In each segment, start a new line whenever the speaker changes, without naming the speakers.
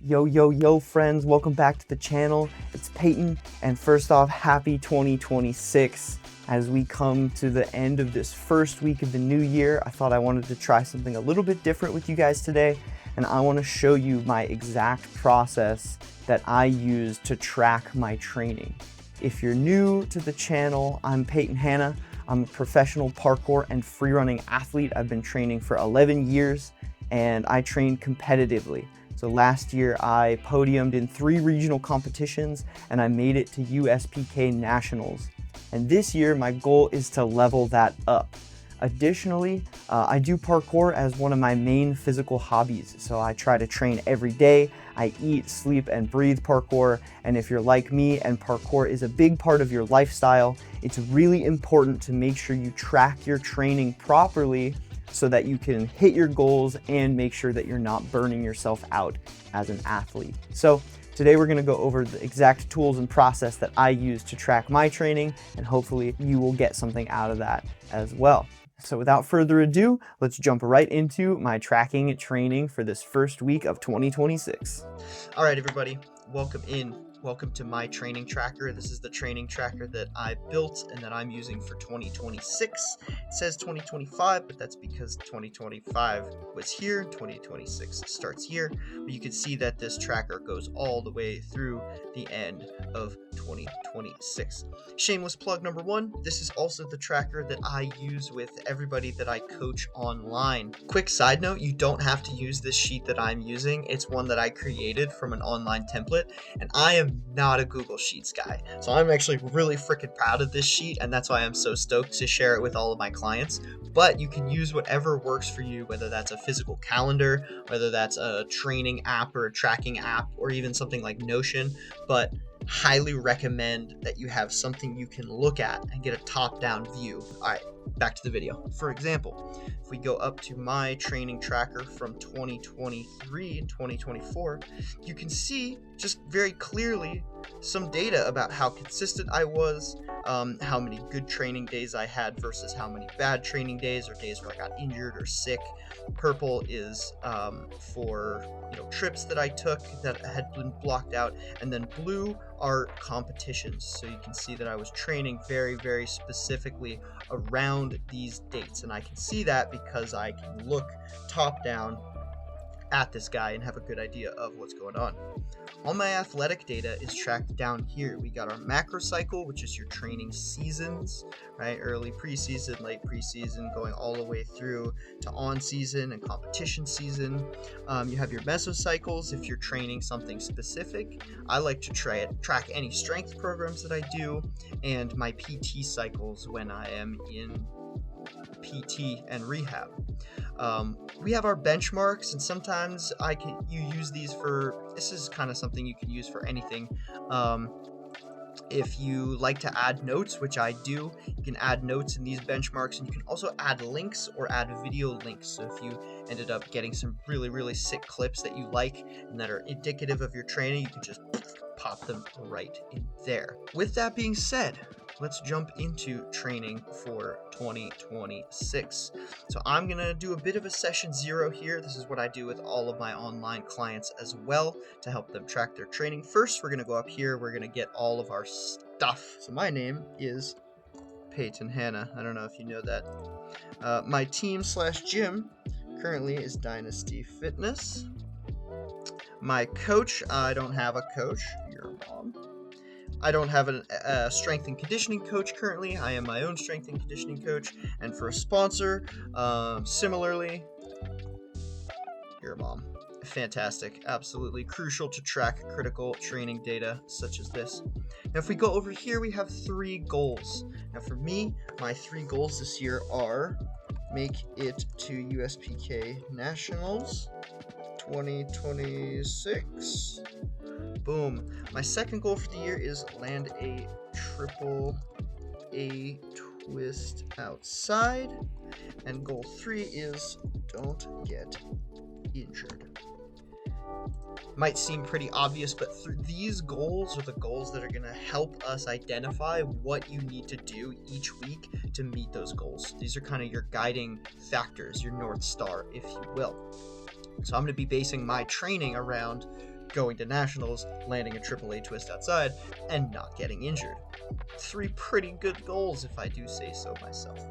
Yo, friends, welcome back to the channel. It's Peyton, and first off, happy 2026. As we come to the end of this first week of the new year, I thought I wanted to try something a little bit different with you guys today, and I want to show you my exact process that I use to track my training. If you're new to the channel, I'm Peyton Hanna. I'm a professional parkour and freerunning athlete. I've been training for 11 years, and I train competitively. So last year I podiumed in 3 regional competitions and I made it to USPK Nationals. And this year my goal is to level that up. Additionally, I do parkour as one of my main physical hobbies. So I try to train every day. I eat, sleep, and breathe parkour. And if you're like me and parkour is a big part of your lifestyle, it's really important to make sure you track your training properly so that you can hit your goals and make sure that you're not burning yourself out as an athlete. So today we're gonna go over the exact tools and process that I use to track my training, and hopefully you will get something out of that as well. So without further ado, let's jump right into my tracking training for this first week of 2026. All right, everybody, welcome in. Welcome to my training tracker. This is the training tracker that I built and that I'm using for 2026. It says 2025, but that's because 2025 was here, 2026 starts here. But you can see that this tracker goes all the way through the end of 2026. Shameless plug number 1, this is also the tracker that I use with everybody that I coach online. Quick side note, you don't have to use this sheet that I'm using. It's one that I created from an online template, and I am not a Google Sheets guy. So I'm actually really freaking proud of this sheet, and that's why I'm so stoked to share it with all of my clients. But you can use whatever works for you, whether that's a physical calendar, whether that's a training app or a tracking app, or even something like Notion. But highly recommend that you have something you can look at and get a top-down view. All right, back to the video. For example, if we go up to my training tracker from 2023 and 2024, you can see just very clearly some data about how consistent I was, how many good training days I had versus how many bad training days or days where I got injured or sick. Purple is for trips that I took that had been blocked out, and then blue are competitions. So you can see that I was training very, very specifically around these dates, and I can see that because I can look top down at this guy and have a good idea of what's going on. All my athletic data is tracked down here. We got our macro cycle, which is your training seasons, right? Early preseason, late preseason, going all the way through to on season and competition season. You have your mesocycles if you're training something specific. I like to track any strength programs that I do, and my PT cycles when I am in PT and rehab. We have our benchmarks, and sometimes you use these for, this is kind of something you can use for anything. If you like to add notes, which I do, you can add notes in these benchmarks, and you can also add links or add video links. So if you ended up getting some really, really sick clips that you like and that are indicative of your training, you can just pop them right in there. With that being said, let's jump into training for 2026. So I'm going to do a bit of a session 0 here. This is what I do with all of my online clients as well to help them track their training. First, we're going to go up here. We're going to get all of our stuff. So my name is Peyton Hanna. I don't know if you know that. My team/gym currently is Dynasty Fitness. My coach, I don't have a coach. Your mom. I don't have a strength and conditioning coach currently. I am my own strength and conditioning coach. And for a sponsor, similarly, your mom. Fantastic. Absolutely crucial to track critical training data such as this. Now, if we go over here, we have 3 goals. Now, for me, my 3 goals this year are make it to USPK Nationals 2026. Boom. My second goal for the year is land a triple A twist outside. And goal 3 is don't get injured. Might seem pretty obvious, but these goals are the goals that are going to help us identify what you need to do each week to meet those goals. These are kind of your guiding factors, your North Star, if you will. So I'm going to be basing my training around going to nationals, landing a AAA twist outside, and not getting injured. 3 pretty good goals, if I do say so myself.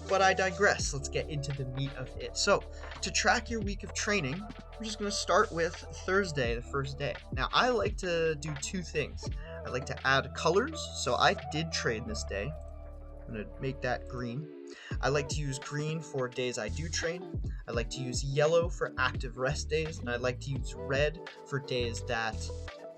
But I digress. Let's get into the meat of it. So, to track your week of training, we're just going to start with Thursday, the first day. Now, I like to do 2 things. I like to add colors, so I did train this day. I'm going to make that green. I like to use green for days I do train. I like to use yellow for active rest days, and I like to use red for days that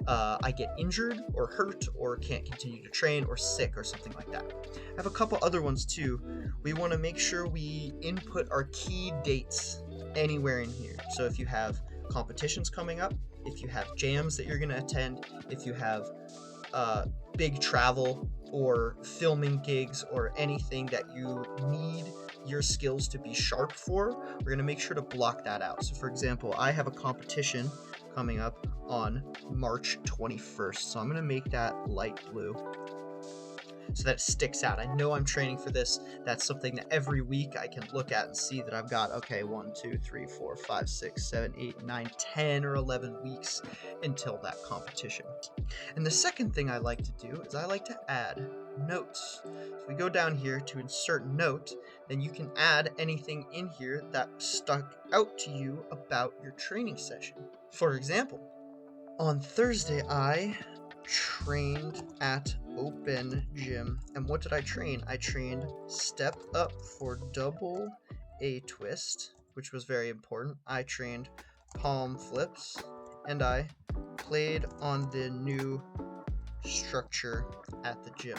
I get injured or hurt or can't continue to train or sick or something like that. I have a couple other ones too. We want to make sure we input our key dates anywhere in here. So if you have competitions coming up, if you have jams that you're going to attend, if you have big travel or filming gigs or anything that you need your skills to be sharp for, we're going to make sure to block that out. So for example, I have a competition coming up on March 21st, so I'm going to make that light blue so that it sticks out. I know I'm training for this. That's something that every week I can look at and see that I've got, okay, 1, 2, 3, 4, 5, 6, 7, 8, 9, 10 or 11 weeks until that competition. And the second thing I like to do is I like to add notes. So if we go down here to insert note, then you can add anything in here that stuck out to you about your training session. For example, on Thursday I trained at Open Gym, and what did I train? I trained step up for double A twist, which was very important. I trained palm flips, and I played on the new structure at the gym.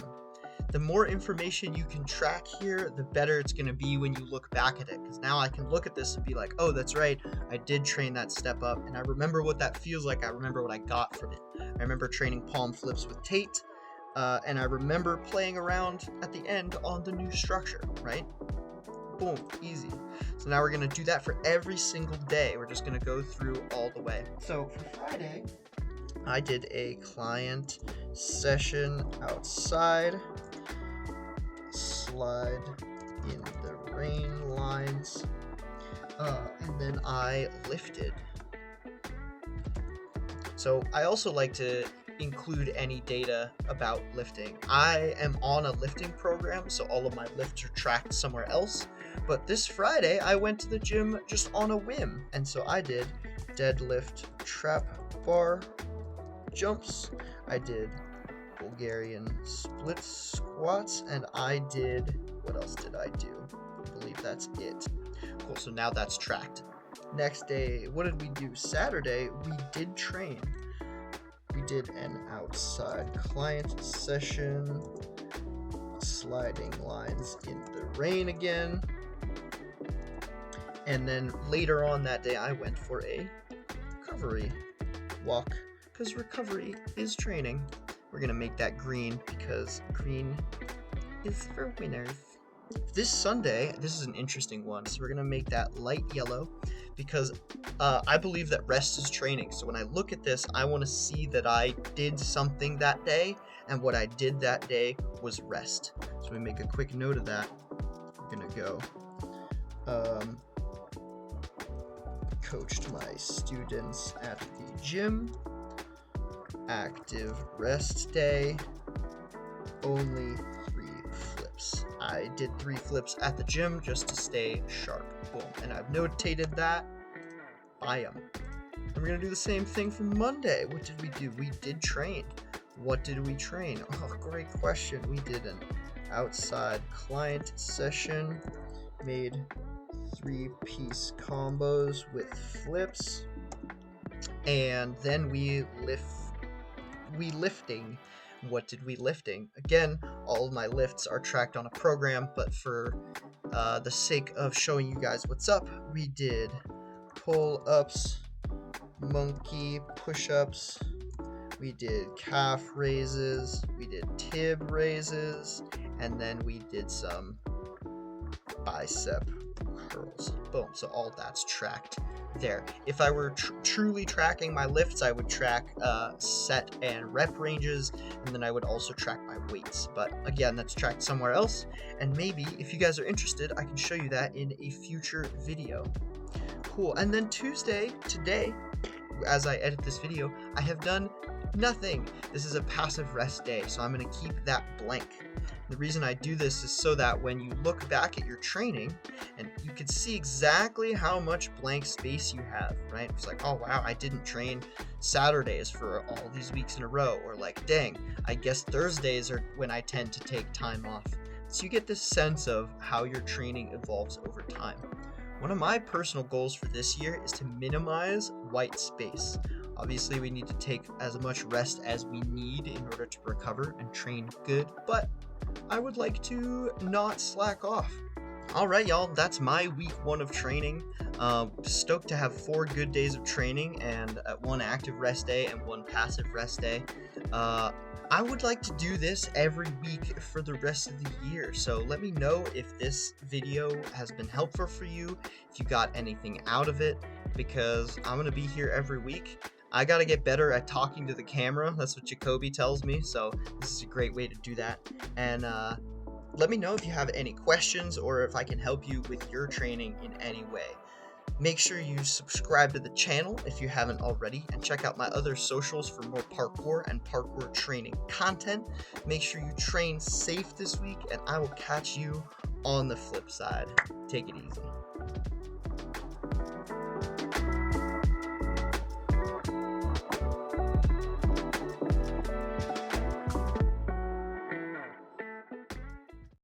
The more information you can track here, the better it's going to be when you look back at it, because now I can look at this and be like, oh, that's right, I did train that step up, and I remember what that feels like. I remember what I got from it. I remember training palm flips with Tate, and I remember playing around at the end on the new structure, right? Boom, easy. So now we're going to do that for every single day. We're just going to go through all the way. So for Friday, I did a client session outside, slide in the rain lines, and then I lifted. So I also like to include any data about lifting. I am on a lifting program, so all of my lifts are tracked somewhere else. But this Friday, I went to the gym just on a whim, and so I did deadlift, trap bar, jumps. I did Bulgarian split squats, and I did, what else did I do? I believe that's it. Cool, so now that's tracked. Next day, what did we do? Saturday, we did train. We did an outside client session, sliding lines in the rain again. And then later on that day, I went for a recovery walk, because recovery is training. We're going to make that green because green is for winners. This Sunday, this is an interesting one, so we're going to make that light yellow because I believe that rest is training. So when I look at this, I want to see that I did something that day, and what I did that day was rest. So we make a quick note of that. We're going to go coached my students at the gym, active rest day, only 3 flips. I did 3 flips at the gym just to stay sharp. Boom. And I've notated that. Bam. And we're going to do the same thing for Monday. What did we do? We did train. What did we train? Oh, great question. We did an outside client session, made 3-piece combos with flips, and then we lifting. What did we lifting? Again, all of my lifts are tracked on a program, but for the sake of showing you guys what's up, we did pull-ups, monkey push-ups, we did calf raises, we did tib raises, and then we did some bicep curls. Boom. So all that's tracked there. If I were truly tracking my lifts, I would track set and rep ranges, and then I would also track my weights. But again, that's tracked somewhere else, and maybe if you guys are interested, I can show you that in a future video. Cool. And then Tuesday, today, as I edit this video, I have done nothing. This is a passive rest day, so I'm going to keep that blank. The reason I do this is so that when you look back at your training, and you can see exactly how much blank space you have, right? It's like, oh wow, I didn't train Saturdays for all these weeks in a row, or like, dang, I guess Thursdays are when I tend to take time off. So you get this sense of how your training evolves over time. One of my personal goals for this year is to minimize white space. Obviously, we need to take as much rest as we need in order to recover and train good, but I would like to not slack off. All right, y'all, that's my week 1 of training. Stoked to have 4 good days of training and 1 active rest day and 1 passive rest day. I would like to do this every week for the rest of the year, so let me know if this video has been helpful for you, if you got anything out of it, because I'm going to be here every week. I got to get better at talking to the camera. That's what Jacoby tells me, so this is a great way to do that. And let me know if you have any questions or if I can help you with your training in any way. Make sure you subscribe to the channel if you haven't already, and check out my other socials for more parkour and parkour training content. Make sure you train safe this week, and I will catch you on the flip side. Take it easy.